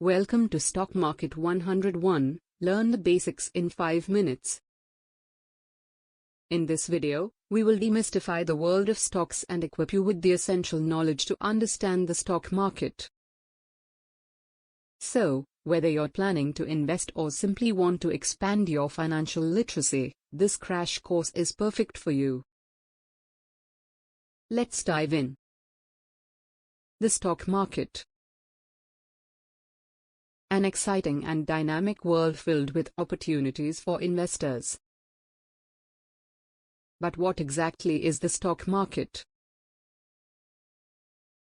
Welcome to Stock Market 101, learn the basics in 5 minutes. In this video, we will demystify the world of stocks and equip you with the essential knowledge to understand the stock market. So, whether you're planning to invest or simply want to expand your financial literacy, this crash course is perfect for you. Let's dive in. The stock market. An exciting and dynamic world filled with opportunities for investors. But what exactly is the stock market?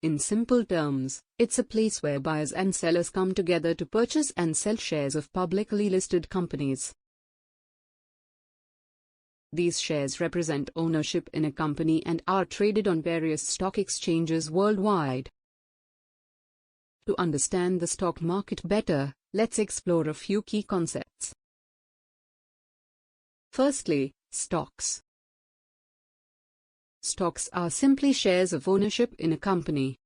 In simple terms, it's a place where buyers and sellers come together to purchase and sell shares of publicly listed companies. These shares represent ownership in a company and are traded on various stock exchanges worldwide. To understand the stock market better, let's explore a few key concepts. Firstly, stocks. Stocks are simply shares of ownership in a company.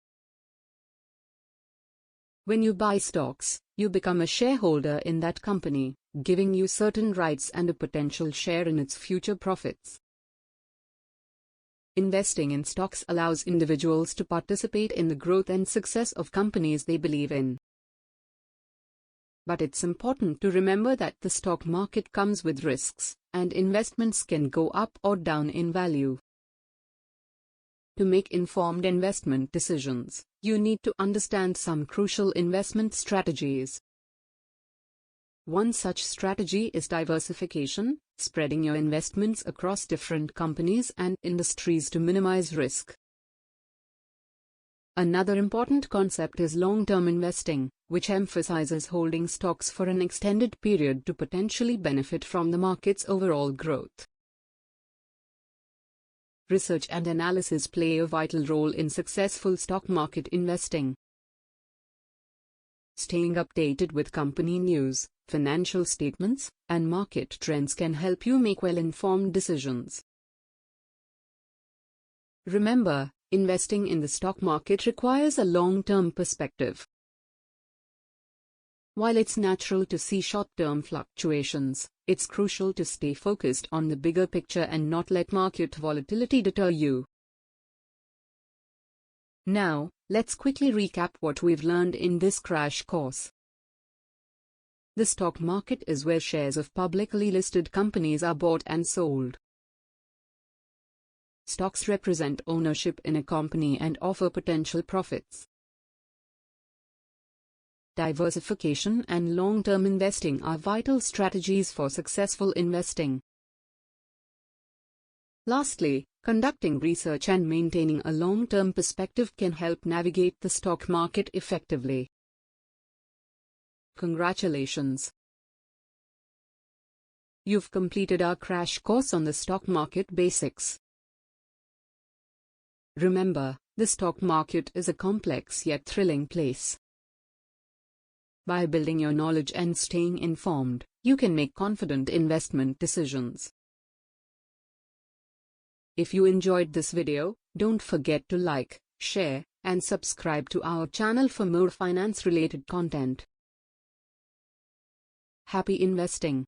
When you buy stocks, you become a shareholder in that company, giving you certain rights and a potential share in its future profits. Investing in stocks allows individuals to participate in the growth and success of companies they believe in. But it's important to remember that the stock market comes with risks, and investments can go up or down in value. To make informed investment decisions, you need to understand some crucial investment strategies. One such strategy is diversification, spreading your investments across different companies and industries to minimize risk. Another important concept is long-term investing, which emphasizes holding stocks for an extended period to potentially benefit from the market's overall growth. Research and analysis play a vital role in successful stock market investing. Staying updated with company news, financial statements, and market trends can help you make well-informed decisions. Remember, investing in the stock market requires a long-term perspective. While it's natural to see short-term fluctuations, it's crucial to stay focused on the bigger picture and not let market volatility deter you. Now, let's quickly recap what we've learned in this crash course. The stock market is where shares of publicly listed companies are bought and sold. Stocks represent ownership in a company and offer potential profits. Diversification and long-term investing are vital strategies for successful investing. Lastly, conducting research and maintaining a long-term perspective can help navigate the stock market effectively. Congratulations! You've completed our crash course on the stock market basics. Remember, the stock market is a complex yet thrilling place. By building your knowledge and staying informed, you can make confident investment decisions. If you enjoyed this video, don't forget to like, share, and subscribe to our channel for more finance-related content. Happy investing!